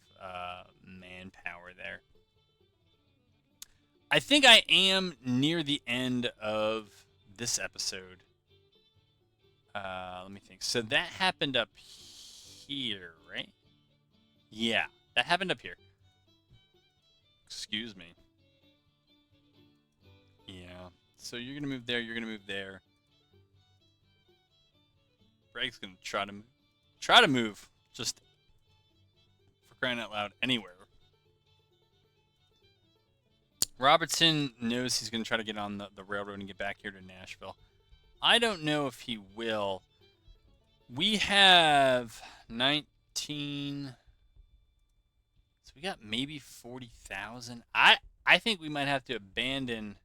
manpower there. I think I am near the end of this episode. Let me think. So that happened up here, right? Yeah, that happened up here. Excuse me. Yeah. So you're gonna move there. You're gonna move there. Greg's gonna try to move. Just for crying out loud, anywhere. Robertson knows he's gonna try to get on the railroad and get back here to Nashville. I don't know if he will. We have 19. So we got maybe 40,000. I think we might have to abandon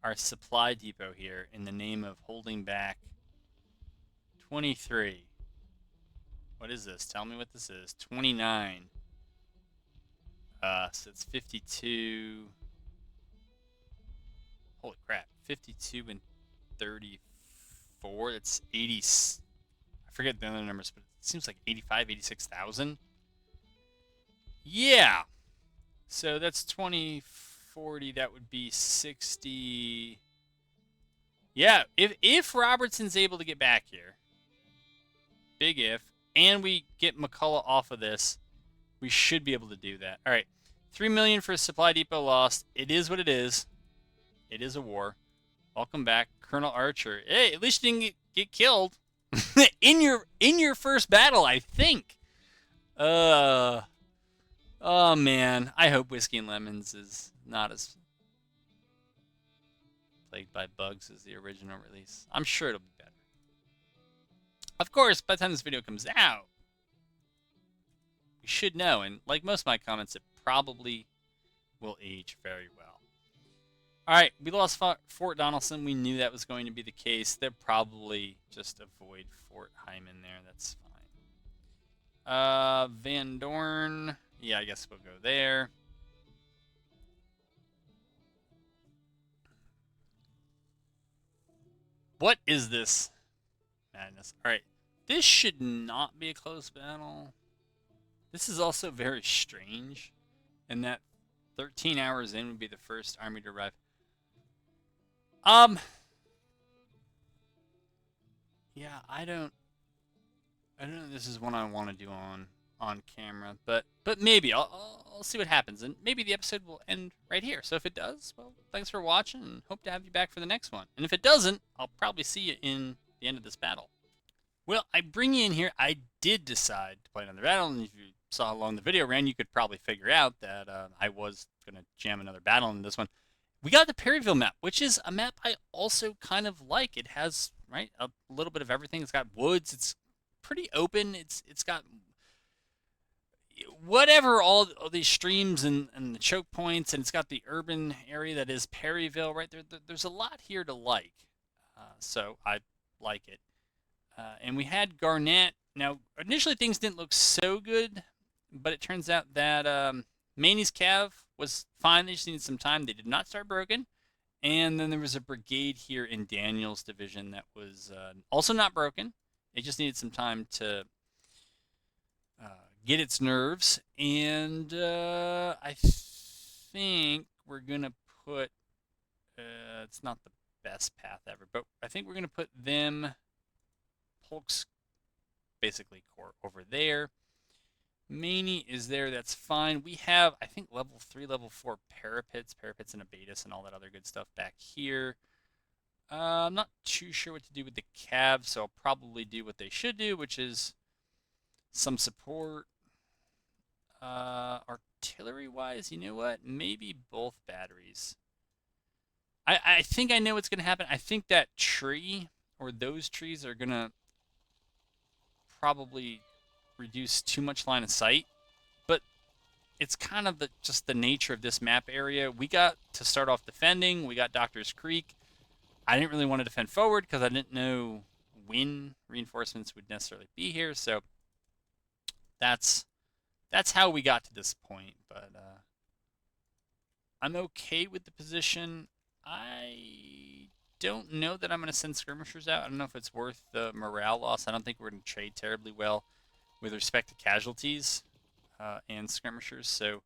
our supply depot here in the name of holding back 23. What is this? Tell me what this is. 29. So it's 52. Holy crap. 52 and 34. That's 80. I forget the other numbers, but it seems like 85, 86,000. Yeah. So that's 20, 40. That would be 60. Yeah. If Robertson's able to get back here, big if, and we get McCullough off of this, we should be able to do that. All right. 3 million for a supply depot lost. It is what it is. It is a war. Welcome back, Colonel Archer. Hey, at least you didn't get killed in your first battle, I think. Oh man, I hope Whiskey and Lemons is not as plagued by bugs as the original release. I'm sure it'll be better. Of course, by the time this video comes out, we should know, and like most of my comments, it probably will age very well. All right, we lost Fort Donelson. We knew that was going to be the case. They'll probably just avoid Fort Hyman there. That's fine. Van Dorn. Yeah, I guess we'll go there. What is this? Madness. All right. This should not be a close battle. This is also very strange. And that 13 hours in would be the first army to arrive. Yeah, I don't know if this is one I want to do on camera, but maybe I'll see what happens, and maybe the episode will end right here. So if it does, well, thanks for watching, and hope to have you back for the next one. And if it doesn't, I'll probably see you in the end of this battle. Well, I bring you in here. I did decide to play another battle, and if you saw how long the video ran, you could probably figure out that I was going to jam another battle in this one. We got the Perryville map, which is a map I also kind of like. It has, right, a little bit of everything. It's got woods. It's pretty open. It's got whatever, all these streams and the choke points, and it's got the urban area that is Perryville, right? There's a lot here to like. So I like it. And we had Garnett. Now, initially things didn't look so good, but it turns out that Maney's Cav was fine. They just needed some time. They did not start broken. And then there was a brigade here in Daniel's division that was also not broken. It just needed some time to get its nerves. And I think we're going to put, it's not the best path ever, but I think we're going to put them, Polk's basically core over there. Maney is there, that's fine. We have, I think, level 3, level 4 parapets and abatis and all that other good stuff back here. I'm not too sure what to do with the Cav, so I'll probably do what they should do, which is some support. Artillery-wise, you know what? Maybe both batteries. I think I know what's going to happen. I think that tree, or those trees, are going to probably reduce too much line of sight, but it's kind of just the nature of this map area. We got to start off defending. We got Doctor's Creek. I didn't really want to defend forward because I didn't know when reinforcements would necessarily be here, so that's how we got to this point. But I'm okay with the position. I don't know that I'm going to send skirmishers out. I don't know if it's worth the morale loss. I don't think we're going to trade terribly well with respect to casualties and skirmishers, so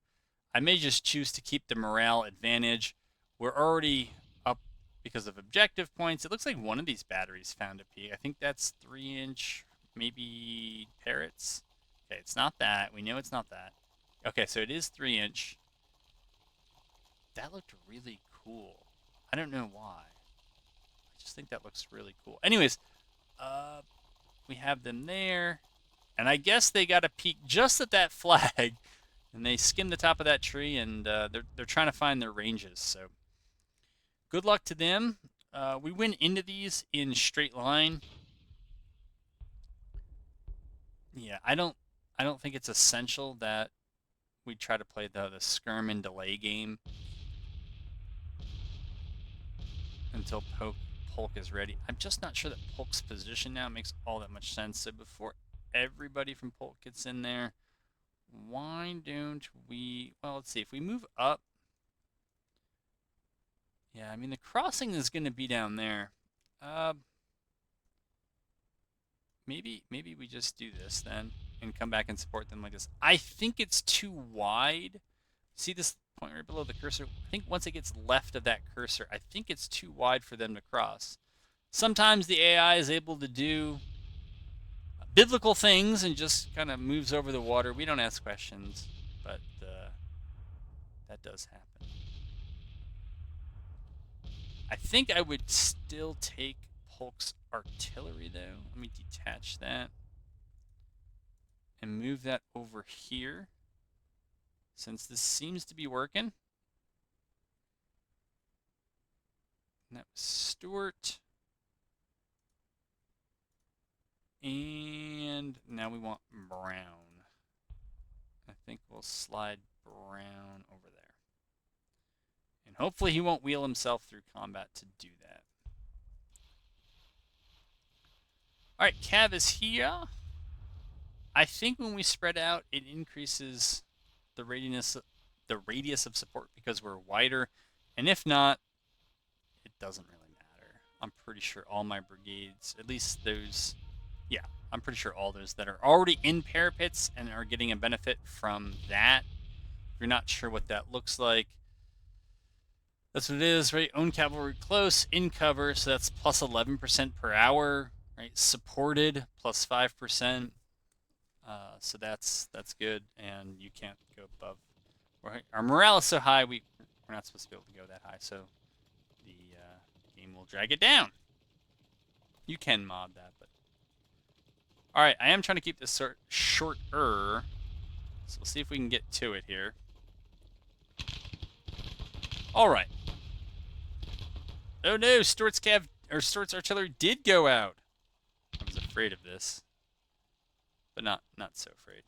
I may just choose to keep the morale advantage. We're already up because of objective points. It looks like one of these batteries found a peak. I think that's 3-inch, maybe parrots. Okay, it's not that. We know it's not that. Okay, so it is 3-inch. That looked really cool. I don't know why. I just think that looks really cool. Anyways, we have them there. And I guess they got a peek just at that flag. And they skimmed the top of that tree, and they're trying to find their ranges. So good luck to them. We went into these in straight line. Yeah, I don't think it's essential that we try to play the skirm and delay game until Polk is ready. I'm just not sure that Polk's position now makes all that much sense. So before everybody from Polk gets in there, why don't we, well, let's see, if we move up, yeah, I mean, the crossing is going to be down there. Maybe we just do this then and come back and support them like this. I think it's too wide. See this point right below the cursor? I think once it gets left of that cursor, I think it's too wide for them to cross. Sometimes the AI is able to do biblical things and just kind of moves over the water. We don't ask questions, but that does happen. I think I would still take Polk's artillery, though. Let me detach that and move that over here, since this seems to be working. And that was Stewart. And now we want Brown. I think we'll slide Brown over there. And hopefully he won't wheel himself through combat to do that. Alright, Cav is here. I think when we spread out, it increases the radius of support because we're wider. And if not, it doesn't really matter. I'm pretty sure all my brigades, at least those, yeah, I'm pretty sure all those that are already in parapets and are getting a benefit from that. If you're not sure what that looks like, that's what it is, right? Own cavalry close, in cover, so that's plus 11% per hour, right? Supported, plus 5%. So that's good, and you can't go above. Right? Our morale is so high, we're not supposed to be able to go that high, so the game will drag it down. You can mod that, but all right. I am trying to keep this shorter, so we'll see if we can get to it here. All right. Oh no, Stuart's artillery did go out. I was afraid of this, but not so afraid.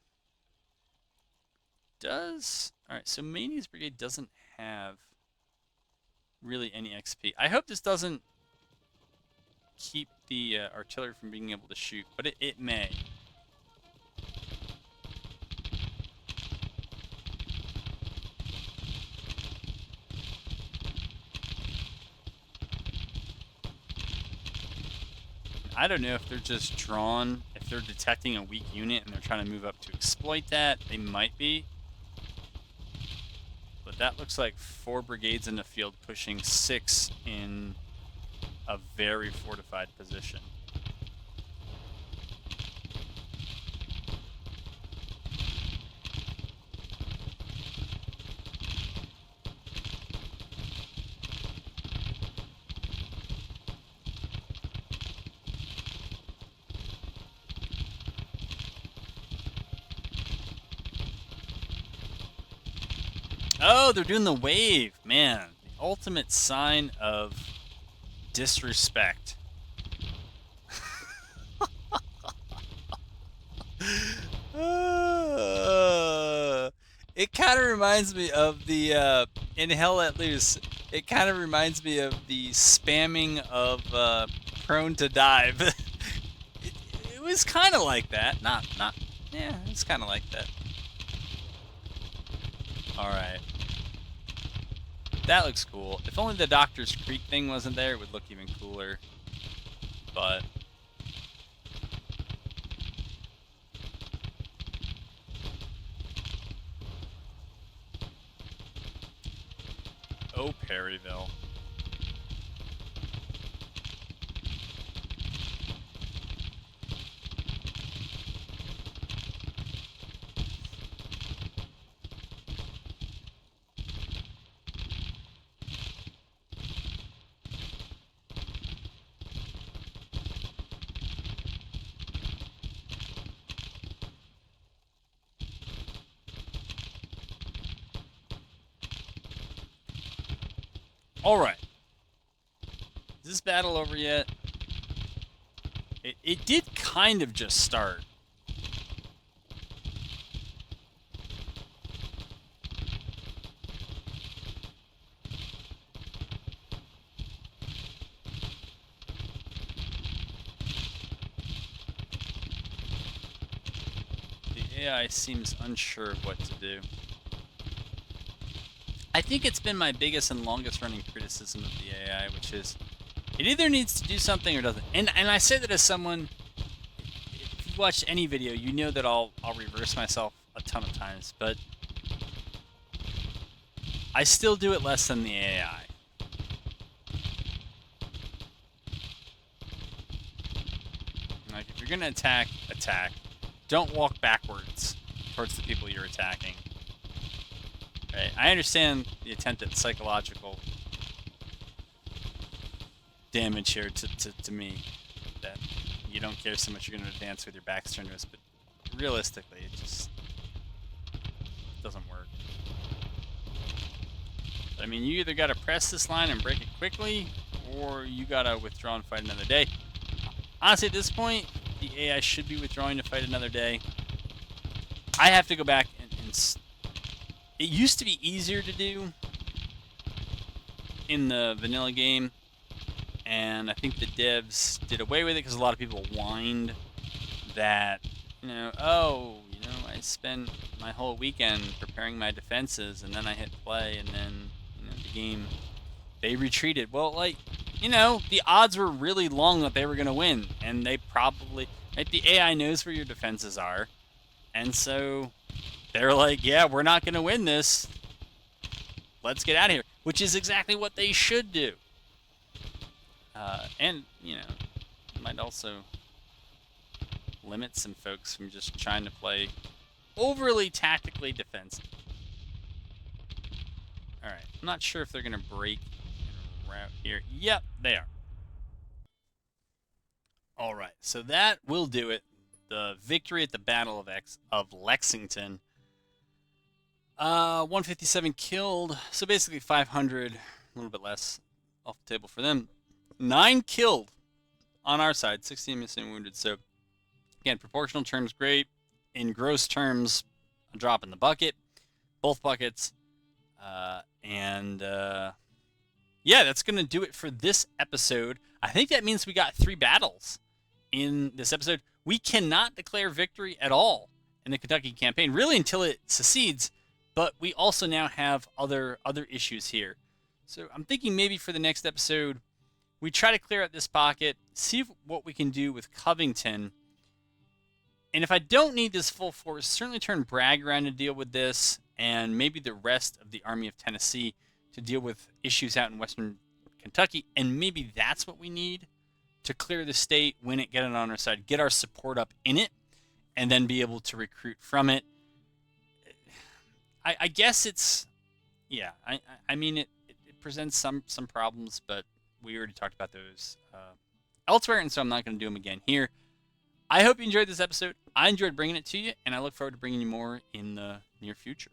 All right? So Mania's brigade doesn't have really any XP. I hope this doesn't keep the artillery from being able to shoot, but it may. I don't know if they're just drawn, if they're detecting a weak unit and they're trying to move up to exploit that. They might be. But that looks like 4 brigades in the field pushing 6 in a very fortified position. Oh, they're doing the wave. Man, the ultimate sign of disrespect. It kind of reminds me of the in Hell Let Loose. It kind of reminds me of the spamming of Prone to Dive. It was kind of like that. Not. Yeah, it's kind of like that. All right. That looks cool. If only the Doctor's Creek thing wasn't there, it would look even cooler. But oh, Perryville. All right. Is this battle over yet? It did kind of just start. The AI seems unsure of what to do. I think it's been my biggest and longest running criticism of the AI, which is it either needs to do something or doesn't. And I say that as someone, if you've watched any video, you know that I'll reverse myself a ton of times, but I still do it less than the AI. Like, if you're going to attack. Don't walk backwards towards the people you're attacking. Right? I understand the attempt at psychological damage here to me, that you don't care so much you're going to advance with your backs turned to us, but realistically, it just doesn't work. But, I mean, you either got to press this line and break it quickly, or you got to withdraw and fight another day. Honestly, at this point, the AI should be withdrawing to fight another day. I have to go back and it used to be easier to do in the vanilla game, and I think the devs did away with it because a lot of people whined that, I spent my whole weekend preparing my defenses, and then I hit play, and then, the game, they retreated. Well, like, the odds were really long that they were going to win, and they probably, like, the AI knows where your defenses are, and so they're like, yeah, we're not going to win this. Let's get out of here, which is exactly what they should do. And, might also limit some folks from just trying to play overly tactically defensive. All right, I'm not sure if they're going to break and route here. Yep, they are. All right, so that will do it. The victory at the Battle of Lexington. 157 killed, so basically 500, a little bit less off the table for them. 9 killed on our side, 16 missing and wounded. So, again, proportional terms, great. In gross terms, a drop in the bucket. Both buckets. Yeah, that's going to do it for this episode. I think that means we got 3 battles in this episode. We cannot declare victory at all in the Kentucky campaign, really until it secedes, but we also now have other issues here. So I'm thinking maybe for the next episode, we try to clear out this pocket, see what we can do with Covington, and if I don't need this full force, certainly turn Bragg around to deal with this, and maybe the rest of the Army of Tennessee to deal with issues out in western Kentucky, and maybe that's what we need to clear the state, win it, get it on our side, get our support up in it, and then be able to recruit from it. I guess it's, yeah, I mean, it presents some problems, but we already talked about those elsewhere, and so I'm not going to do them again here. I hope you enjoyed this episode. I enjoyed bringing it to you, and I look forward to bringing you more in the near future.